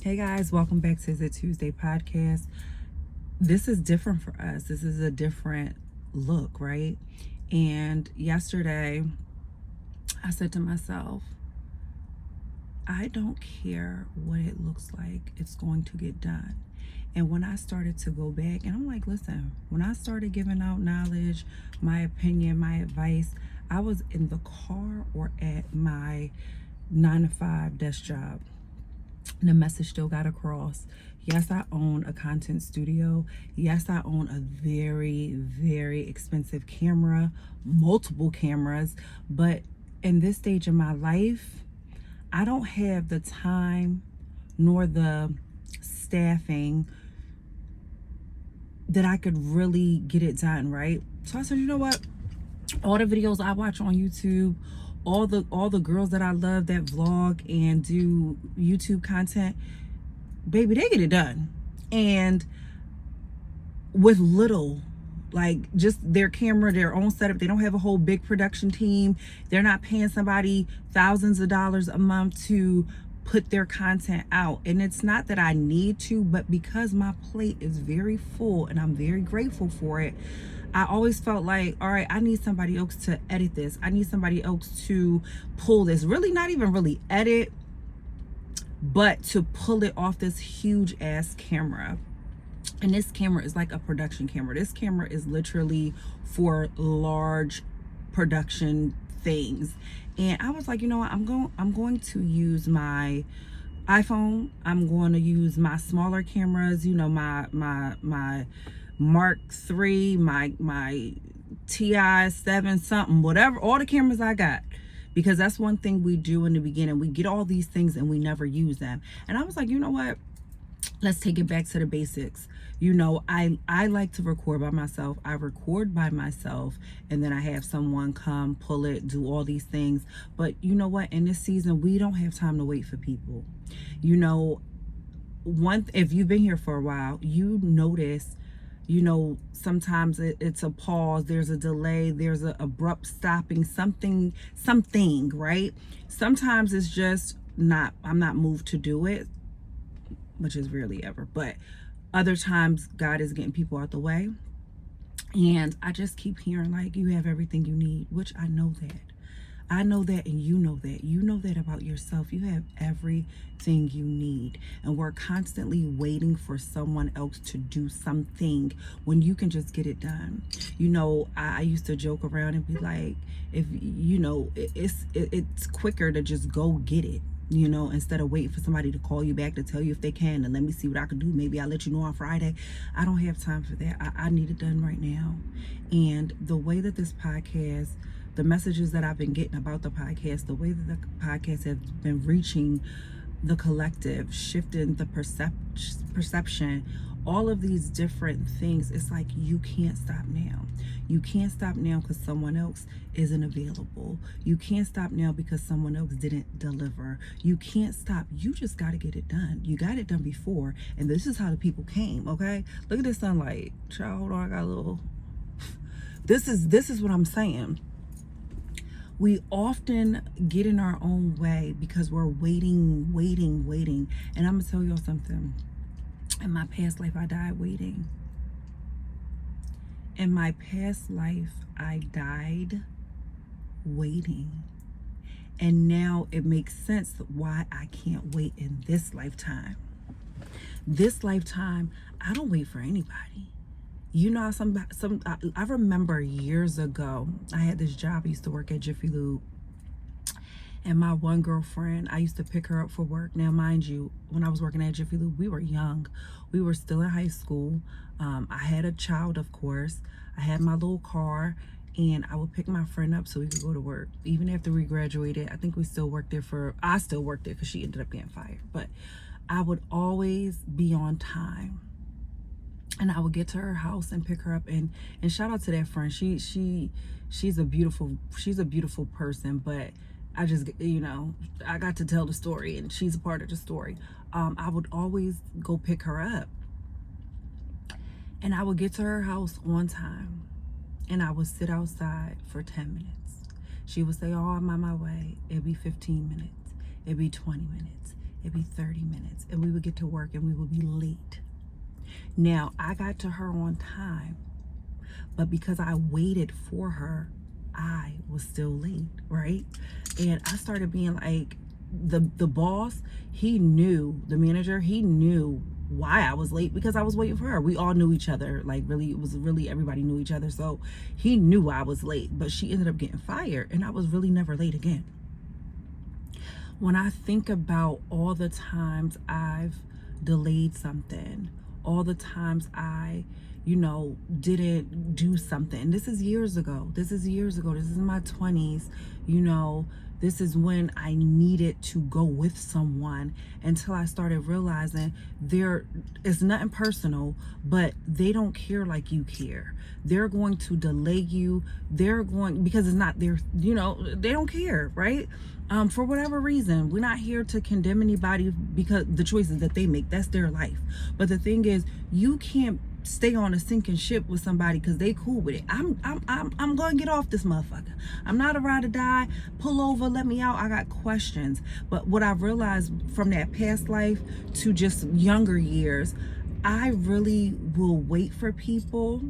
Hey guys, welcome back to the Tuesday podcast. This is different for us. This is a different look, right? And yesterday, I said to myself, I don't care what it looks like, it's going to get done. And when I started to go back, and I'm like, listen, when I started giving out knowledge, my opinion, my advice, I was in the car or at my 9 to 5 desk job. The message still got across. Yes, I own a content studio. Yes, I own a very, very expensive camera, multiple cameras. But in this stage of my life, I don't have the time nor the staffing that I could really get it done, right? So I said, you know what? All the videos I watch on YouTube, all the girls that I love that vlog and do YouTube content, baby, they get it done. And with little, like just their camera, their own setup. They don't have a whole big production team. They're not paying somebody thousands of dollars a month to put their content out. And it's not that I need to, but because my plate is very full and I'm very grateful for it, I always felt like, all right, I need somebody else to edit this. I need somebody else to pull this. Really not even really edit, but to pull it off this huge ass camera. And this camera is like a production camera. This camera is literally for large production things. And I was like, you know what, I'm going to use my iPhone. I'm going to use my smaller cameras, you know, my Mark III, my TI-7 something, whatever, all the cameras I got. Because that's one thing we do in the beginning. We get all these things and we never use them. And I was like, you know what? Let's take it back to the basics. You know, I like to record by myself. I record by myself and then I have someone come, pull it, do all these things. But you know what? In this season, we don't have time to wait for people. You know, if you've been here for a while, you notice, you know, sometimes it's a pause, there's a delay, there's an abrupt stopping, something, right? Sometimes it's just I'm not moved to do it, which is rarely ever, but other times God is getting people out the way. And I just keep hearing like, you have everything you need, which I know that. I know that, and you know that. You know that about yourself. You have everything you need. And we're constantly waiting for someone else to do something when you can just get it done. You know, I used to joke around and be like, if you know, it's quicker to just go get it. You know, instead of waiting for somebody to call you back to tell you if they can and let me see what I can do. Maybe I'll let you know on Friday. I don't have time for that. I need it done right now. And the way that this podcast, the messages that I've been getting about the podcast, the way that the podcast has been reaching the collective, shifting the perception, all of these different things, it's like you can't stop now. You can't stop now because someone else isn't available. You can't stop now because someone else didn't deliver. You can't stop. You just got to get it done. You got it done before. And this is how the people came, okay? Look at this sunlight. Child, hold on, I got a little... This is what I'm saying. We often get in our own way because we're waiting. And I'm going to tell y'all something. In my past life, I died waiting. In my past life, I died waiting. And now it makes sense why I can't wait in this lifetime. This lifetime, I don't wait for anybody. You know, I remember years ago, I had this job. I used to work at Jiffy Lube. And my one girlfriend, I used to pick her up for work. Now, mind you, when I was working at Jiffy Lube, we were young. We were still in high school. I had a child, of course. I had my little car, and I would pick my friend up so we could go to work. Even after we graduated, I think I still worked there because she ended up getting fired. But I would always be on time. And I would get to her house and pick her up, and shout out to that friend. She's a beautiful person, but I just, you know, I got to tell the story and she's a part of the story. I would always go pick her up and I would get to her house on time and I would sit outside for 10 minutes. She would say, oh, I'm on my way. It'd be 15 minutes. It'd be 20 minutes. it'd be 30 minutes, and we would get to work and we would be late. Now, I got to her on time, but because I waited for her, I was still late, right? And I started being like, the boss, he knew, the manager, he knew why I was late, because I was waiting for her. We all knew each other, like really, it was really, everybody knew each other. So he knew I was late, but she ended up getting fired, and I was really never late again. When I think about all the times I've delayed something, all the times I, didn't do something. This is years ago. This is in my 20s. This is when I needed to go with someone, until I started realizing it's nothing personal, but they don't care like you care. They're going to delay you. Because it's not their, they don't care, right? For whatever reason. We're not here to condemn anybody because the choices that they make, that's their life. But the thing is, you can't stay on a sinking ship with somebody because they cool with it. I'm gonna get off this motherfucker. I'm not a ride or die. Pull over, let me out. I got questions. But what I've realized from that past life to just younger years, I really will wait for people,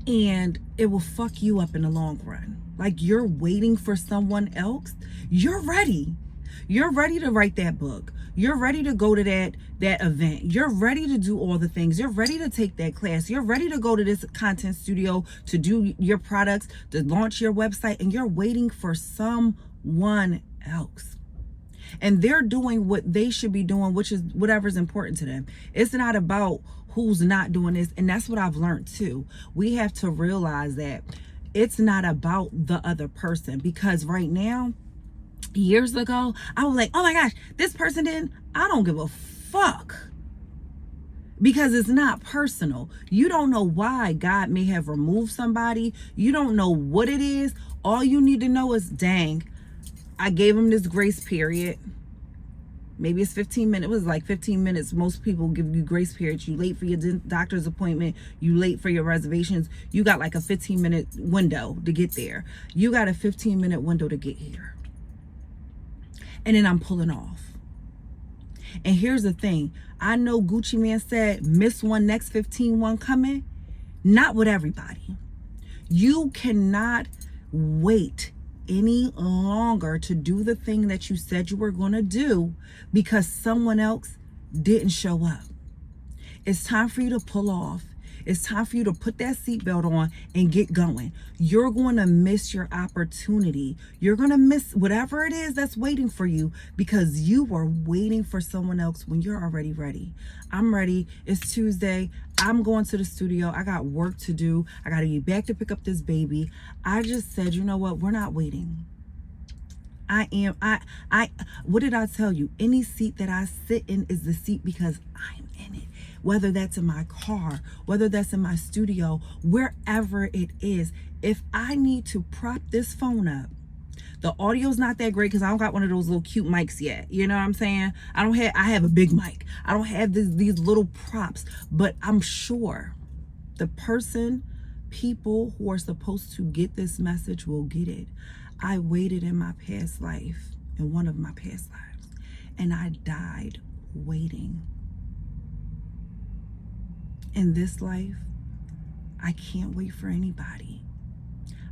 and it will fuck you up in the long run. Like, you're waiting for someone else. You're ready. You're ready to write that book. You're ready to go to that event. You're ready to do all the things. You're ready to take that class. You're ready to go to this content studio to do your products, to launch your website, and you're waiting for someone else. And they're doing what they should be doing, which is whatever's important to them. It's not about who's not doing this. And that's what I've learned too. We have to realize that it's not about the other person, because right now, years ago, I was like, oh my gosh, this person didn't. I don't give a fuck, because it's not personal. You don't know why God may have removed somebody. You don't know what it is. All you need to know is, dang, I gave him this grace period. Maybe it's 15 minutes. It was like 15 minutes. Most people give you grace periods. You late for your doctor's appointment. You late for your reservations. You got like a 15-minute window to get there. You got a 15-minute window to get here. And then I'm pulling off. And here's the thing. I know Gucci Man said, miss one, next 15 one coming. Not with everybody. You cannot wait any longer to do the thing that you said you were going to do because someone else didn't show up. It's time for you to pull off. It's time for you to put that seatbelt on and get going. You're going to miss your opportunity. You're going to miss whatever it is that's waiting for you because you were waiting for someone else when you're already ready. I'm ready. It's Tuesday. I'm going to the studio. I got work to do. I got to get back to pick up this baby. I just said, you know what? We're not waiting. What did I tell you? Any seat that I sit in is the seat because I'm in it. Whether that's in my car, whether that's in my studio, wherever it is. If I need to prop this phone up, the audio's not that great because I don't got one of those little cute mics yet. You know what I'm saying? I have a big mic. I don't have these little props, but I'm sure the people who are supposed to get this message will get it. I waited in my past life, in one of my past lives, and I died waiting. In this life, I can't wait for anybody.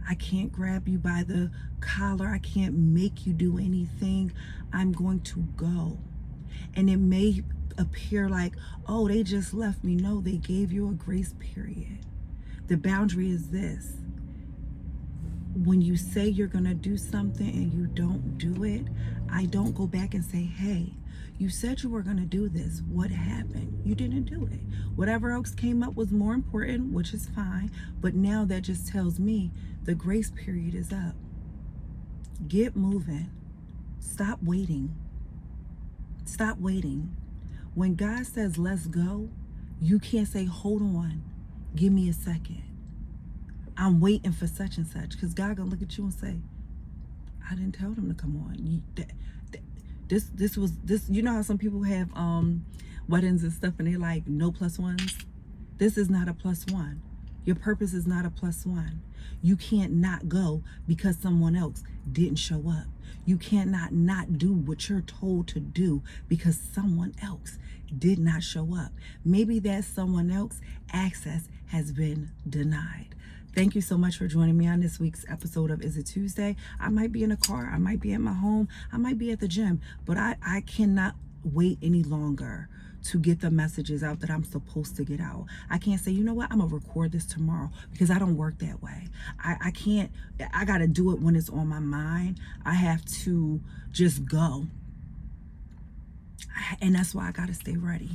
I can't grab you by the collar. I can't make you do anything. I'm going to go. And it may appear like, oh, they just left me. No, they gave you a grace period. The boundary is this. When you say you're going to do something and you don't do it, I don't go back and say, hey, you said you were going to do this. What happened? You didn't do it. Whatever else came up was more important, which is fine. But now that just tells me the grace period is up. Get moving. Stop waiting. Stop waiting. When God says, let's go, you can't say, hold on, give me a second. I'm waiting for such and such, because God gonna look at you and say, I didn't tell them to come on. This was, you know how some people have weddings and stuff and they're like, no plus ones? This is not a plus one. Your purpose is not a +1. You can't not go because someone else didn't show up. You can't not do what you're told to do because someone else did not show up. Maybe that someone else access has been denied. Thank you so much for joining me on this week's episode of Is It Tuesday? I might be in a car, I might be at my home, I might be at the gym, but I cannot wait any longer to get the messages out that I'm supposed to get out. I can't say, you know what, I'm gonna record this tomorrow, because I don't work that way. I can't, I gotta do it when it's on my mind. I have to just go. And that's why I gotta stay ready.